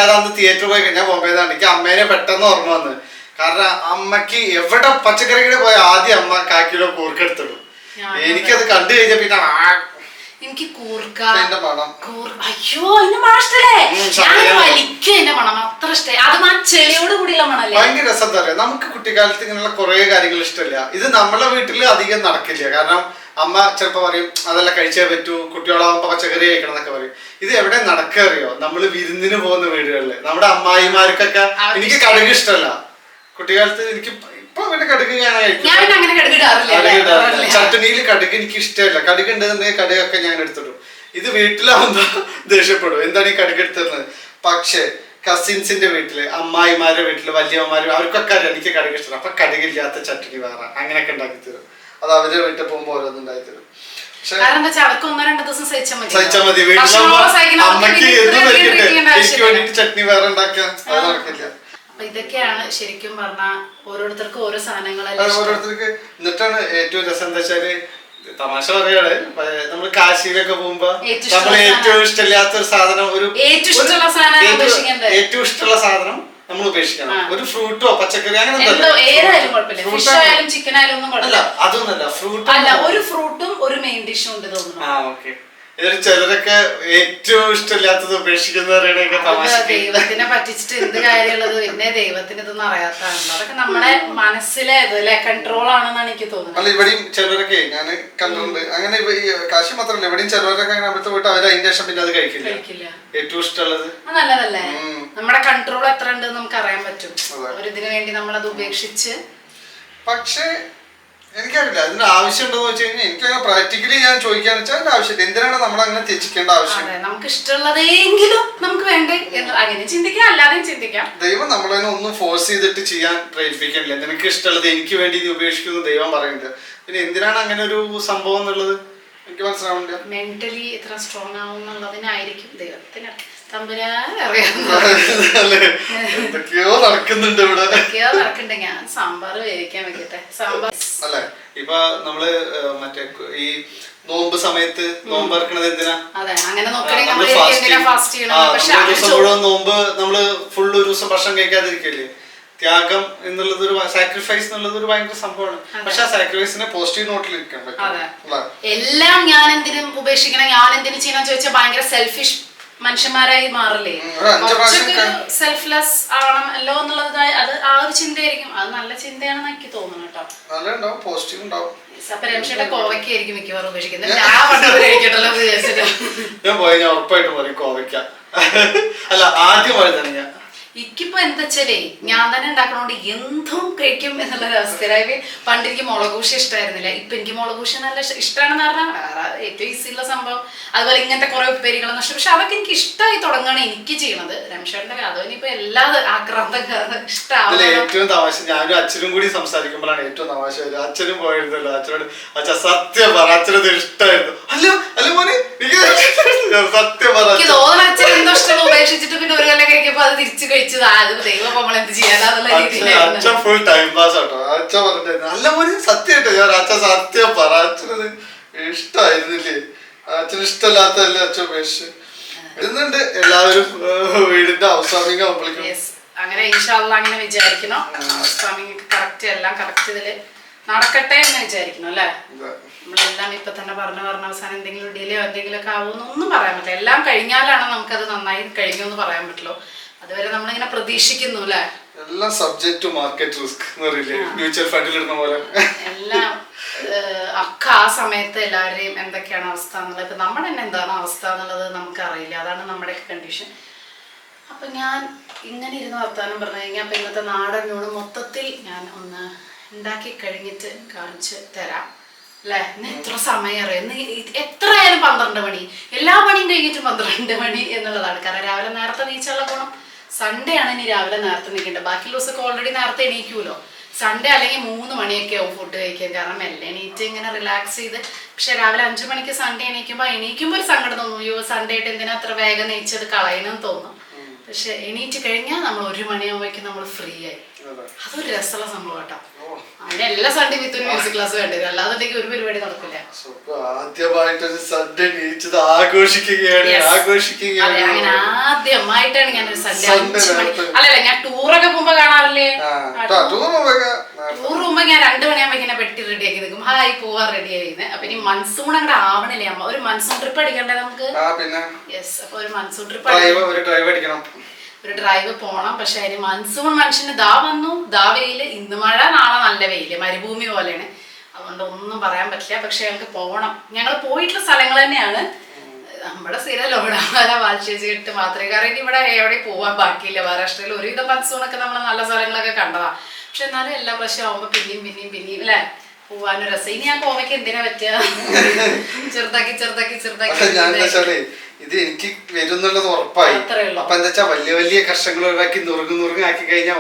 അതാന്ന് തിയേറ്ററിൽ പോയി കഴിഞ്ഞാൽ ബോംബെന്നാണ്. എനിക്ക് അമ്മേനെ പെട്ടെന്ന് ഓർമ്മ വന്ന്. കാരണം അമ്മക്ക് എവിടെ പച്ചക്കറികളെ പോയ ആദ്യം അമ്മ 1/4 കിലോ കൂർക്ക എടുത്തുള്ളൂ. എനിക്കത് കണ്ടു കഴിഞ്ഞ പിന്നെ എനിക്ക് കൂർക്ക അയ്യോ എന്റെ മണം ഇഷ്ടല്ലേ, ഞാൻ വലിക്കും എന്റെ മണം, അത്ര ഇഷ്ടമായി. അത് ആ ചെളിയോട് കൂടിയുള്ള മണല്ലേ, ഭയങ്കര രസം. എന്താ പറയാ, നമുക്ക് കുട്ടിക്കാലത്ത് ഇങ്ങനെയുള്ള കുറെ കാര്യങ്ങൾ ഇഷ്ടമില്ല. ഇത് നമ്മളെ വീട്ടിൽ അധികം നടക്കില്ല. കാരണം അമ്മ ചിലപ്പോ പറയും അതെല്ലാം കഴിച്ചേ പറ്റൂ, കുട്ടികളാവുമ്പോ പച്ചക്കറി കഴിക്കണം എന്നൊക്കെ പറയും. ഇത് എവിടെ നടക്കുക അറിയോ, നമ്മള് വിരുന്നിന് പോകുന്ന വീടുകളില് നമ്മുടെ അമ്മായിമാർക്കൊക്കെ. എനിക്ക് കടുക് ഇഷ്ടമല്ല കുട്ടിക്കാലത്ത്. എനിക്ക് ഇപ്പൊ പിന്നെ കടുക് ചട്ടണിയിൽ കടുക് എനിക്ക് ഇഷ്ടമല്ല. കടുക് ഉണ്ടെന്നുണ്ടെങ്കിൽ കടുകൊക്കെ ഞാൻ എടുത്തിടും. ഇത് വീട്ടിലാവുമ്പോ ദേഷ്യപ്പെടും, എന്താണ് ഈ കടുക് എടുത്തിരുന്നത്. പക്ഷെ കസിൻസിന്റെ വീട്ടില്, അമ്മായിമാരുടെ വീട്ടില്, വലിയമ്മമാരും അവർക്കൊക്കെ എനിക്ക് കടുക് ഇഷ്ടം. അപ്പൊ കടുകില്ലാത്ത ചട്ടണി വേറെ അങ്ങനെയൊക്കെ ഉണ്ടാക്കി തരും. അത് അവരുടെ വീട്ടിൽ പോകുമ്പോ ഓരോന്നും ഉണ്ടാക്കി തരും. സഹിച്ചാ മതി. വീട്ടിലാവുമ്പോ അമ്മക്ക് എന്ത് കഴിക്കട്ടെ, എനിക്ക് വേണ്ടിട്ട് ചട്നി വേറെ ഉണ്ടാക്കുക, അത് നടക്കില്ല. ഇതൊക്കെയാണ് ശരിക്കും പറഞ്ഞാൽ ഓരോരുത്തർക്കും ഓരോ സാധനങ്ങളല്ലേ ഓരോരുത്തർക്ക്. എന്നിട്ടാണ് ഏറ്റവും രസം എന്താ വെച്ചാല്, തമാശ പറയാണ്, നമ്മള് കാശിയിലൊക്കെ പോകുമ്പോ നമ്മൾ ഏറ്റവും ഇഷ്ടമില്ലാത്ത ഒരു സാധനം, ഏറ്റവും ഇഷ്ടമുള്ള സാധനം നമ്മൾ ഉപേക്ഷിക്കണം. ഒരു ഫ്രൂട്ടോ പച്ചക്കറി അങ്ങനെ അല്ല, അതൊന്നല്ല, ഫ്രൂട്ട് അല്ല, ഒരു ഫ്രൂട്ടും ഒരു മെയിൻ ഡിഷും ഉണ്ട് തോന്നുന്നു. ചിലരൊക്കെ ഏറ്റവും ഇഷ്ടമില്ലാത്തത് ഉപേക്ഷിക്കുന്നവരുടെയൊക്കെ തമാശ. ദൈവത്തിനെ പറ്റിച്ചിട്ട് എന്ത് കാര്യമുള്ളത്, പിന്നെ ദൈവത്തിന് ഇതൊന്നും അറിയാത്തതാണല്ലോ. അതൊക്കെ നമ്മുടെ മനസ്സിലെ കൺട്രോൾ ആണെന്നാണ് എനിക്ക് തോന്നുന്നത്. അല്ല, ഇവിടെയും ചിലരൊക്കെ ഞാൻ കണ്ടിട്ടുണ്ട് അങ്ങനെ. കാശി മാത്രമല്ല, ഇവിടെയും ചിലരൊക്കെ അങ്ങനെ അവിടുത്തെ പോയിട്ട് അവർ അതിന്റെ ശേഷം പിന്നെ അത് കഴിക്കില്ല. ഏറ്റവും ഇഷ്ടമുള്ളത് നല്ലതല്ലേ, നമ്മുടെ കൺട്രോൾ എത്ര ഉണ്ട് നമുക്ക് അറിയാൻ പറ്റും. ഒരിതിനു വേണ്ടി നമ്മളത് ഉപേക്ഷിച്ച്. പക്ഷേ എനിക്കറിയില്ല അതിന്റെ ആവശ്യം ഉണ്ടോ എന്ന് വെച്ച് കഴിഞ്ഞാൽ. എനിക്ക് പ്രാക്ടിക്കലി ഞാൻ ചോദിക്കാന്ന് വെച്ചാൽ അതിന്റെ ആവശ്യമില്ല. എന്തിനാണ് നമ്മൾ അങ്ങനെ ത്യജിക്കേണ്ട ആവശ്യം? നമുക്ക് ഇഷ്ടമുള്ളതെങ്കിലും നമുക്ക് വേണ്ടേ അങ്ങനെ ചിന്തിക്കാം, അല്ലാതെയും ചിന്തിക്കാം. ദൈവം നമ്മളെ ഒന്നും ഫോഴ്സ് ചെയ്തിട്ട് ചെയ്യാൻ പ്രേരിപ്പിക്കണില്ല. നിനക്ക് ഇഷ്ടമുള്ളത് എനിക്ക് വേണ്ടി നീ ഉപേക്ഷിക്കുന്നു ദൈവം പറയുന്നത്. പിന്നെ എന്തിനാണ് അങ്ങനെ ഒരു സംഭവം എന്നുള്ളത് എനിക്ക് മനസ്സിലാവുന്നില്ല. മെന്റലി എത്ര സ്ട്രോങ് ആവും എന്നുള്ളതിനായിരിക്കും ദൈവത്തിന് എന്തൊക്കെയോ നടക്കുന്നുണ്ട് ഇവിടെ. ഞാൻ സാമ്പാർ വേവിക്കാൻ വെക്കട്ടെ. സാമ്പാർ അല്ലെ, ഇപ്പൊ നമ്മള് മറ്റേ ഈ നോമ്പ് സമയത്ത് നോമ്പ് ഇറക്കണത് എന്തിനാ? ദിവസം മുഴുവൻ നോമ്പ് നമ്മള് ഫുള്ള് ഒരു ദിവസം ഭക്ഷണം കഴിക്കാതിരിക്കല്ലേ. ത്യാഗം എന്നുള്ളത് ഒരു സാക്രിഫൈസ് എന്നുള്ളത് ഒരു ഭയങ്കര സംഭവമാണ്. പക്ഷെ ആ സാക്രിഫൈസിനെ പോസിറ്റീവ് നോട്ടിൽ ഇരിക്കാൻ പറ്റും. എല്ലാം ഞാൻ എന്തിനും ഉപേക്ഷിക്കണം, ഞാൻ എന്തിനും ചെയ്യണം ചോദിച്ചാൽ ഭയങ്കര സെൽഫിഷ് മനുഷ്യന്മാരായി മാറില്ലേ. കുറച്ചൊക്കെ സെൽഫ്ലെസ് ആണല്ലോ എന്നുള്ളത് അത് ആ ഒരു ചിന്തയായിരിക്കും. അത് നല്ല ചിന്തയാണെന്ന് എനിക്ക് തോന്നുന്നു കേട്ടോ. അപ്പൊ രമേശേട്ട കോവയ്ക്കായിരിക്കും മിക്കവാറും ഉപേക്ഷിക്കുന്നത്. ഞാൻ ഉറപ്പായിട്ട് പറയും കോവയ്ക്ക. അല്ല ആദ്യം വഴുതനങ്ങ. എനിക്കിപ്പോ എന്താ വെച്ചാലേ ഞാൻ തന്നെ ഉണ്ടാക്കണോണ്ട് എന്തും കഴിക്കും എന്നുള്ളൊരു അവസ്ഥയിലായി. പണ്ട് എനിക്ക് മുളകൂശ ഇഷ്ടമായിരുന്നില്ല, ഇപ്പൊ എനിക്ക് മുളകൂശ നല്ല ഇഷ്ടമാണെന്ന് പറഞ്ഞാൽ വേറെ ഏറ്റവും ഈസിയുള്ള സംഭവം. അതുപോലെ ഇങ്ങനത്തെ കുറെ ഉപ്പേരികളൊന്നും ഇഷ്ടം. പക്ഷെ അതൊക്കെ എനിക്ക് ഇഷ്ടമായി തുടങ്ങുകയാണ് എനിക്ക് ചെയ്യണത്. രമേശേട്ടന്റെ അതോ ഇനിയിപ്പോ എല്ലാ ആക്രാന്തം ഇഷ്ടമാവും. ഏറ്റവും തമാശ ഞാനും അച്ഛനും കൂടി സംസാരിക്കുമ്പോഴാണ് ഏറ്റവും തമാശ വരിക. അച്ഛനും പോയിരുന്നല്ലോ, അച്ഛനോട് അച്ഛൻ സത്യം പറ അച്ഛനത് ഇഷ്ടമായിരുന്നു. അല്ലോ അല്ല മോനെ സത്യം പറ. എനിക്ക് തോന്നുന്നു അച്ഛൻ എന്തോ ഇഷ്ടം ഉപേക്ഷിച്ചിട്ട് പിന്നെ ഒരു കൊല്ലം കഴിക്കുമ്പോ അത് തിരിച്ചു കഴിച്ചത് ദൈവം നമ്മൾ എന്ത് ചെയ്യാനുള്ള രീതിയിലായിരുന്നു. അച്ഛൻ ഫുൾ ടൈം പാസ് ആട്ടോ. അച്ഛൻ പറഞ്ഞിട്ടായിരുന്നു അല്ല മോനെ സത്യമായിട്ടോ ഞാൻ അച്ഛൻ സത്യം പറ അച്ഛനത് ഇഷ്ടമായിരുന്നില്ലേ, അച്ഛന് ഇഷ്ടമല്ലാത്തതല്ലേ അച്ഛൻ ഉപേക്ഷിച്ച് ഇരുന്നുണ്ട്. എല്ലാവരും വീടിന്റെ ഹൗസ് വാമിംഗ് ആവുമ്പോഴേക്കും അങ്ങനെ ഇൻഷാ അല്ലാഹ് അങ്ങനെ വിചാരിക്കണം. ഹൗസ് വാമിംഗ് കറക്റ്റ് എല്ലാം കറക്റ്റ് ഇതില് നടക്കട്ടെ എന്ന് വിചാരിക്കണം അല്ലേ. നമ്മളെല്ലാം ഇപ്പൊ തന്നെ പറഞ്ഞ അവസാനം എന്തെങ്കിലും ഡിലേ എന്തെങ്കിലും ഒക്കെ ആവുമെന്ന് ഒന്നും പറയാൻ പറ്റില്ല. എല്ലാം കഴിഞ്ഞാലാണ് നമുക്കത് നന്നായി കഴിഞ്ഞു എന്ന് പറയാൻ പറ്റുള്ളൂ. അതുവരെ നമ്മളിങ്ങനെ പ്രതീക്ഷിക്കുന്നു അല്ലേ. എല്ലാം സബ്ജക്ട് ടു മാർക്കറ്റ് റിസ്ക് എന്ന് പറയില്ലേ, മ്യൂച്വൽ ഫണ്ടിൽ ഇടുന്ന പോലെ എല്ലാം ഒക്കെ ആ സമയത്ത് എല്ലാവരുടെയും എന്തൊക്കെയാണ് അവസ്ഥ എന്നുള്ളത്. ഇപ്പൊ നമ്മുടെ തന്നെ എന്താണ് അവസ്ഥ എന്നുള്ളത് നമുക്കറിയില്ല. അതാണ് നമ്മുടെ കണ്ടീഷൻ. അപ്പൊ ഞാൻ ഇങ്ങനെ ഇരുന്ന് വർത്താനം പറഞ്ഞു കഴിഞ്ഞാൽ അപ്പൊ ഇന്നത്തെ നാടൻ ഊണ് മൊത്തത്തിൽ ഞാൻ ഒന്ന് ഉണ്ടാക്കി കഴിഞ്ഞിട്ട് കാണിച്ച് തരാം അല്ലേ. ഇന്ന് എത്ര സമയം അറിയാം, ഇന്ന് എത്രയായാലും 12 മണി, എല്ലാ പണിയും കഴിഞ്ഞിട്ട് 12 മണി എന്നുള്ളതാണ്. കാരണം രാവിലെ നേരത്തെ നീച്ചുള്ള ഗുണം സൺഡേ ആണ് ഇനി രാവിലെ നേരത്തെ നീക്കേണ്ടത്. ബാക്കി ദിവസമൊക്കെ ഓൾറെഡി നേരത്തെ എണീക്കൂലോ. സൺഡേ അല്ലെങ്കിൽ 3 മണിയൊക്കെ ആവും ഫുഡ് കഴിക്കാൻ. കാരണം എല്ലാം എണീറ്റ് ഇങ്ങനെ റിലാക്സ് ചെയ്ത്. പക്ഷെ രാവിലെ 5 മണിക്ക് സൺഡേ എണീക്കുമ്പോൾ ഒരു സങ്കടം തോന്നും, അയ്യോ സൺഡേ ആയിട്ട് എന്തിനാ അത്ര വേഗം നീച്ചത് കളയണമെന്ന് തോന്നും. പക്ഷെ എണീറ്റ് കഴിഞ്ഞാൽ നമ്മൾ 1 മണിയാകുമ്പോഴേക്കും നമ്മൾ ഫ്രീ ആയി. അതൊരു രസമുള്ള സംഭവം കേട്ടോ. അതിന് എല്ലാ സൺഡേ വിത്ത് മ്യൂസിക് ക്ലാസ് വേണ്ടത്, അല്ലാന്നുണ്ടെങ്കിൽ ഒരു പരിപാടി നടക്കില്ല. അങ്ങനെ ആദ്യമായിട്ടാണ് ഞാൻ ഒരു സൺഡേ 5 മണി അല്ലല്ല ഞാൻ ടൂറൊക്കെ പോകുമ്പോ കാണാറില്ലേ. ടൂർ പോകുമ്പോ ഞാൻ 2 മണിയാകുമ്പോ പെട്ടി റെഡി ആക്കി നിൽക്കും. ഹായ് പോവാൻ റെഡി ആയിരുന്നു. അപ്പൊ ഇനി മൺസൂൺ അങ്ങോട്ട് ആവണില്ലേ അമ്മ. ഒരു മൺസൂൺ ട്രിപ്പ് അടിക്കണ്ടേ നമുക്ക്. യെസ്, അപ്പൊ ഒരു മൺസൂൺ ട്രിപ്പ് അടിക്കണം, ഒരു ഡ്രൈവ് പോണം. പക്ഷെ അതിന് മൺസൂൺ മനുഷ്യന് ദാ വന്നു, ദാ വെയില്, ഇന്ന് മഴ, നാളെ നല്ല വെയില്, മരുഭൂമി പോലെയാണ്. അതുകൊണ്ട് ഒന്നും പറയാൻ പറ്റില്ല. പക്ഷെ ഞങ്ങൾക്ക് പോകണം. ഞങ്ങൾ പോയിട്ടുള്ള സ്ഥലങ്ങൾ തന്നെയാണ് നമ്മുടെ സ്ഥിരം ലോടാമല, വാൽശ്ശേരി മാത്രമേ. കാരണം ഇനി ഇവിടെ എവിടെ പോവാൻ ബാക്കിയില്ല. മഹാരാഷ്ട്രയിൽ ഒരുവിധം മൺസൂണൊക്കെ നമ്മൾ നല്ല സ്ഥലങ്ങളൊക്കെ കണ്ടതാ. പക്ഷെ എന്നാലും എല്ലാ പ്രാവശ്യം ആവുമ്പോ പിന്നെയും അല്ലേ പോവാനൊരു രസം. ഇനി ഞാൻ കോവയ്ക്ക് എന്തിനാ പറ്റുക, ചെറുതാക്കി ഇത് എനിക്ക് വരുന്നുള്ളത് ഉറപ്പായി. അപ്പൊ എന്താ വെച്ചാ വലിയ വലിയ കർഷങ്ങൾ ഒഴിവാക്കി നുറുങ്ങാക്കി കഴിഞ്ഞാൽ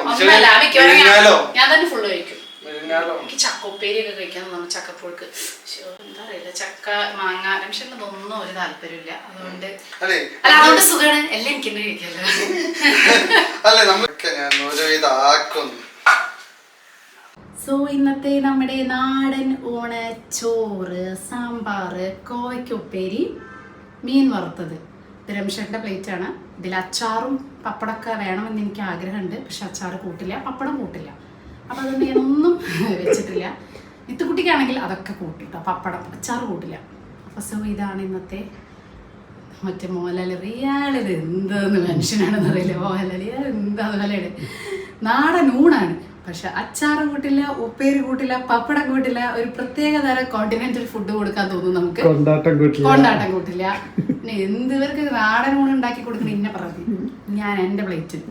ഞാൻ തന്നെ ഫുള്ള് കഴിക്കും. എനിക്ക് ചക്കപ്പേരി ഒക്കെ കഴിക്കാൻ തോന്നുന്നു. ചക്കപ്പുഴുക്ക് എന്താ അറിയില്ല, ചക്ക മാങ്ങ രമേശൊന്നും ഒരു താല്പര്യമില്ല. അതുകൊണ്ട് സുഖമാണ്, എല്ലാം എനിക്ക് തന്നെ കഴിക്കാല്ലോ. സോ ഇന്നത്തെ നമ്മുടെ നാടൻ ഊണ് ചോറ്, സാമ്പാറ്, കോവയ്ക്കുപ്പേരി, മീൻ വറുത്തത്. ഇത് രമേശേട്ടൻ്റെ പ്ലേറ്റാണ്. ഇതിൽ അച്ചാറും പപ്പടമൊക്കെ വേണമെന്ന് എനിക്ക് ആഗ്രഹമുണ്ട്. പക്ഷെ അച്ചാറ് കൂട്ടില്ല, പപ്പടം കൂട്ടില്ല. അപ്പോൾ അതുകൊണ്ട് ഞാനൊന്നും വെച്ചിട്ടില്ല. ഇത്തുകുട്ടിക്കാണെങ്കിൽ അതൊക്കെ കൂട്ടിട്ടോ, പപ്പടം അച്ചാറ് കൂട്ടില്ല. അപ്പോൾ സോ ഇതാണ് ഇന്നത്തെ മറ്റേ മോഹൻലാൽ റിയാളിത് എന്താന്ന് മനുഷ്യനാണെന്ന് അറിയില്ല. മോഹൻലാൽ എന്താന്ന് പോലെയാണ്. നാടൻ ഊണാണ്, പക്ഷെ അച്ചാറ് കൂട്ടില്ല, ഉപ്പേരി കൂട്ടില്ല, പപ്പടം കൂട്ടില്ല. ഒരു പ്രത്യേക തരം കോണ്ടിനെന്റൽ ഫുഡ് കൊടുക്കാൻ തോന്നും നമുക്ക്. കൊണ്ടാട്ടം കൂട്ടില്ല. പിന്നെ എന്തുവർക്ക് നാടൻ ഊണ് ഉണ്ടാക്കി കൊടുക്കുന്ന ഇന്നെ പറഞ്ഞു. ഞാൻ എന്റെ പ്ലേറ്റിൽ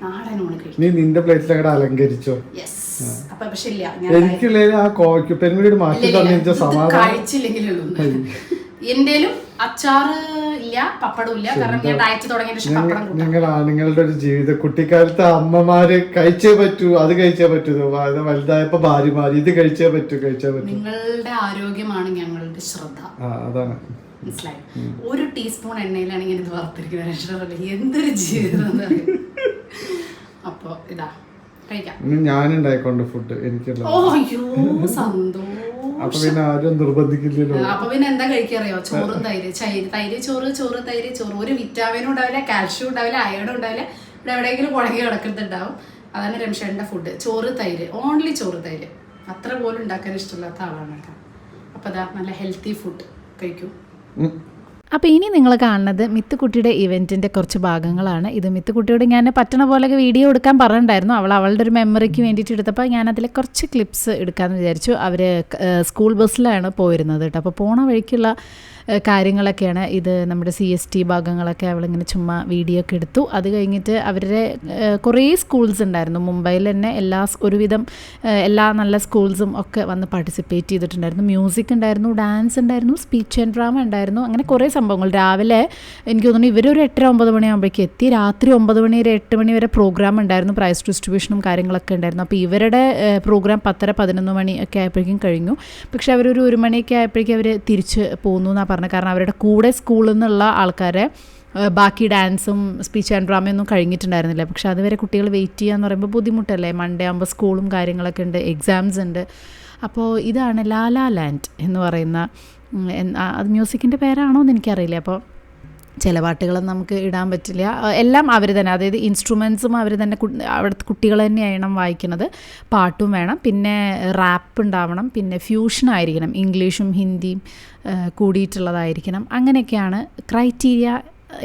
നാടൻ ഊണ് കഴിക്കും. നിന്റെ പ്ലേറ്റിൽ അങ്ങോട്ട് അലങ്കരിച്ചോ? അപ്പൊ പക്ഷെ ഇല്ല, കഴിച്ചില്ലെങ്കിലും എന്തേലും അച്ചാറ് ഇല്ല, പപ്പടം ഇല്ല. കാരണം ഞാൻ ഡയറ്റ് തുടങ്ങിയ പപ്പടം കൂട്ടാം. നിങ്ങൾ ആണുങ്ങളുടെ ഒരു ജീവിതം, കുട്ടിക്കാലത്ത് അമ്മമാര് കഴിച്ചേ പറ്റൂ, അത് കഴിച്ചേ പറ്റൂ, വലുതായപ്പോ ഭാര്യമാര് ഇത് കഴിച്ചേ പറ്റൂ. നിങ്ങളുടെ ആരോഗ്യമാണ് ഞങ്ങളുടെ ശ്രദ്ധ. അതാണ് മനസ്സിലായി. 1 ടീസ്പൂൺ എണ്ണയിലാണ് ഇങ്ങനെ ഇത് വറുത്തിരിക്കുന്നത്. എന്തൊരു ജീവിതം. അപ്പൊ ഇതാ കഴിക്കാം. ഞാനുണ്ടായിക്കൊണ്ട് ഫുഡ് എനിക്കുള്ള. അയ്യോ സന്തോഷം. അപ്പൊ പിന്നെ ആരും നിർബന്ധിക്കില്ലല്ലോ. അപ്പൊ പിന്നെ എന്താ കഴിക്കാറിയോ? ചോറും തൈര്, തൈര് ചോറ്, തൈര് ചോറ്. ഒരു വിറ്റാമിനും ഉണ്ടാവില്ല, കാൽഷ്യം ഉണ്ടാവില്ല, അയണും ഉണ്ടാവില്ല. ഇവിടെ എവിടെയെങ്കിലും കുഴങ്ങി കിടക്കുന്നുണ്ടാവും. അതാണ് രംഷേട്ടൻ്റെ ഫുഡ്. ചോറ് തൈര്, ഓൺലി ചോറ് തൈര്. അത്ര പോലും ഉണ്ടാക്കാൻ ഇഷ്ടമില്ലാത്ത ആളാണ് കേട്ടോ. അപ്പോൾ അതാ നല്ല ഹെൽത്തി ഫുഡ് കഴിക്കും. അപ്പോൾ ഇനി നിങ്ങൾ കാണുന്നത് മിത്തുക്കുട്ടിയുടെ ഇവൻറ്റിൻ്റെ കുറച്ച് ഭാഗങ്ങളാണ്. ഇത് മിത്തുക്കുട്ടിയോട് ഞാൻ പറ്റണ പോലെയൊക്കെ വീഡിയോ എടുക്കാൻ പറഞ്ഞിട്ടുണ്ടായിരുന്നു. അവളുടെ ഒരു മെമ്മറിക്ക് വേണ്ടിയിട്ട് എടുത്തപ്പോൾ ഞാൻ അതിൽ കുറച്ച് ക്ലിപ്സ് എടുക്കാമെന്ന് വിചാരിച്ചു. അവർ സ്കൂൾ ബസ്സിലാണ് പോയിരുന്നത് കേട്ടോ. അപ്പോൾ പോണ വഴിക്കുള്ള കാര്യങ്ങളൊക്കെയാണ് ഇത്. നമ്മുടെ CST ഭാഗങ്ങളൊക്കെ അവളിങ്ങനെ ചുമ്മാ വീഡിയോ ഒക്കെ എടുത്തു. അത് കഴിഞ്ഞിട്ട് അവരുടെ കുറേ സ്കൂൾസ് ഉണ്ടായിരുന്നു മുംബൈയിൽ തന്നെ. ഒരുവിധം എല്ലാ നല്ല സ്കൂൾസും ഒക്കെ വന്ന് പാർട്ടിസിപ്പേറ്റ് ചെയ്തിട്ടുണ്ടായിരുന്നു. മ്യൂസിക് ഉണ്ടായിരുന്നു, ഡാൻസ് ഉണ്ടായിരുന്നു, സ്പീച്ച് ആൻഡ് ഡ്രാമ ഉണ്ടായിരുന്നു. അങ്ങനെ കുറേ സംഭവങ്ങൾ. രാവിലെ എനിക്ക് തോന്നുന്നു ഇവരൊരു 8-9 മണിയാകുമ്പോഴേക്കും എത്തി. രാത്രി 9 മണി വരെ 8 മണി വരെ പ്രോഗ്രാം ഉണ്ടായിരുന്നു. പ്രൈസ് ഡിസ്ട്രിബ്യൂഷനും കാര്യങ്ങളൊക്കെ ഉണ്ടായിരുന്നു. അപ്പോൾ ഇവരുടെ പ്രോഗ്രാം 10-11 മണി ഒക്കെ ആയപ്പോഴേക്കും കഴിഞ്ഞു. പക്ഷേ അവരൊരു 1 മണിയൊക്കെ ആയപ്പോഴേക്കും അവർ തിരിച്ച് പോകുന്നു എന്നാണ് പറഞ്ഞത്. കാരണം അവരുടെ കൂടെ സ്കൂളിൽ നിന്നുള്ള ആൾക്കാരെ ബാക്കി ഡാൻസും സ്പീച്ച് ആൻഡ് ഡ്രാമയൊന്നും കഴിഞ്ഞിട്ടുണ്ടായിരുന്നില്ല. പക്ഷെ അതുവരെ കുട്ടികൾ വെയിറ്റ് ചെയ്യാന്ന് പറയുമ്പോൾ ബുദ്ധിമുട്ടല്ലേ. മൺഡേ ആകുമ്പോൾ സ്കൂളും കാര്യങ്ങളൊക്കെ ഉണ്ട്, എക്സാംസ് ഉണ്ട്. അപ്പോൾ ഇതാണ് ലാലാ ലാൻഡ് എന്ന് പറയുന്ന, അത് മ്യൂസിക്കിൻ്റെ പേരാണോ എന്ന് എനിക്കറിയില്ല. അപ്പോൾ ചില പാട്ടുകളൊന്നും നമുക്ക് ഇടാൻ പറ്റില്ല. എല്ലാം അവർ തന്നെ, അതായത് ഇൻസ്ട്രുമെൻസും അവർ തന്നെ, അവിടുത്തെ കുട്ടികൾ തന്നെയാണ് വായിക്കുന്നത്. പാട്ടും വേണം, പിന്നെ റാപ്പ് ഉണ്ടാവണം, പിന്നെ ഫ്യൂഷനായിരിക്കണം, ഇംഗ്ലീഷും ഹിന്ദിയും കൂടിയിട്ടുള്ളതായിരിക്കണം. അങ്ങനെയൊക്കെയാണ് ക്രൈറ്റീരിയ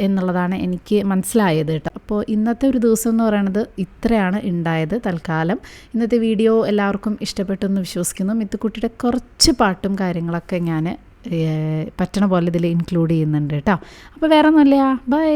എന്നുള്ളതാണ് എനിക്ക് മനസ്സിലായത് കേട്ടോ. അപ്പോൾ ഇന്നത്തെ ഒരു ദിവസം എന്ന് പറയുന്നത് ഇത്രയാണ് ഉണ്ടായത് തൽക്കാലം. ഇന്നത്തെ വീഡിയോ എല്ലാവർക്കും ഇഷ്ടപ്പെട്ടെന്ന് വിശ്വസിക്കുന്നു. മിത്തുക്കുട്ടിയുടെ കുറച്ച് പാട്ടും കാര്യങ്ങളൊക്കെ ഞാൻ പറ്റണ പോലെ ഇതിൽ ഇൻക്ലൂഡ് ചെയ്യുന്നുണ്ട് കേട്ടോ. അപ്പോൾ വേറെ ഒന്നുമില്ല, ബൈ.